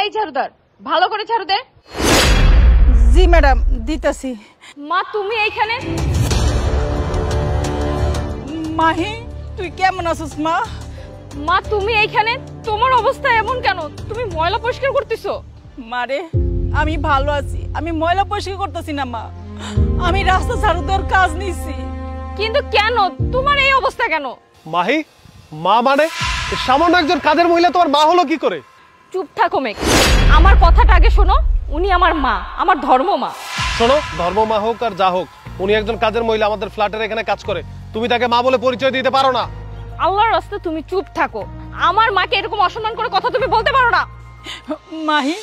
এই ঝাড়ুদার, ভালো করে ঝাড়ু দে। জি ম্যাডাম, দিতেছি। মা তুমি এইখানে? মাহি, তুই কেমন আছিস মা? মা তুমি এইখানে? তোমার অবস্থা এমন কেন? তুমি ময়লা পরিষ্কার করতেছো? মারে, আমি ভালো আছি। আমি ময়লা পরিষ্কার করতেছি না মা, আমি রাস্তা ঝাড়ু দেওয়ার কাজ নিছি। কিন্তু কেন তোমার এই অবস্থা কেন? মাহি, মা মানে সামান্য একজন কাজের মহিলা তোমার মা হলো কি করে? চুপ থাকো মেঘ, আমার কথাটা আগে শোনো। উনি আমার মা, আমার ধর্ম মা। শোনো, ধর্ম মা হোক আর যা হোক, উনি একজন কাজের মহিলা, আমাদের ফ্ল্যাটের এখানে কাজ করে। তুমি তাকে মা বলে পরিচয় দিতে পারো না। আল্লাহর রাস্তায় তুমি চুপ থাকো। আমার মাকে এরকম অসম্মান করে কথা তুমি বলতে পারো না। মাহি,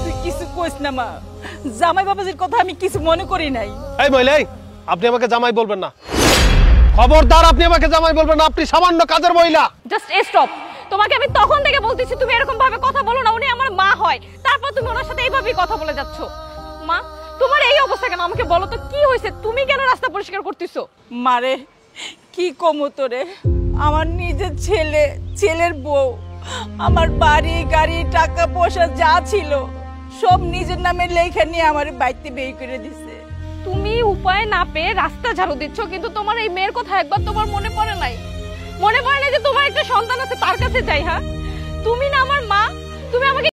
তুই কিছু কইস না মা, জামাই বাবাজির কথা আমি কিছু মনে করি নাই। এই মহিলা, আপনি আমাকে জামাই বলবেন না, খবরদার। আপনি আমাকে জামাই বলবেন না, আপনি সামান্য কাজের মহিলা। Just stop. তোমাকে আমি তখন থেকে বলতেছি তুমি এরকম ভাবে কথা বলো না, উনি আমার মা হয়, তারপর তুমি ওনার সাথে এইভাবেই কথা বলে যাচ্ছ। মা তোমার এই অবস্থা কেন? আমাকে বলো তো কি হয়েছে? তুমি কেন রাস্তা পরিষ্কার করতেছো? মারে, কি কমু তোরে, আমার নিজের ছেলে, ছেলের বউ, আমার বাড়ি গাড়ি টাকা পয়সা যা ছিল সব নিজের নামে লেখা নিয়ে আমার বাড়িতে বের করে দিছে। তুমি উপায় না পেয়ে রাস্তা ঝাড়ু দিচ্ছ, কিন্তু তোমার এই মেয়ের কথা একবার তোমার মনে পড়ে নাই? মনে পড়ে না যে তোমার একটা সন্তান আছে, তার কাছে যাই। হ্যাঁ, তুমি না আমার মা, তুমি আমাকে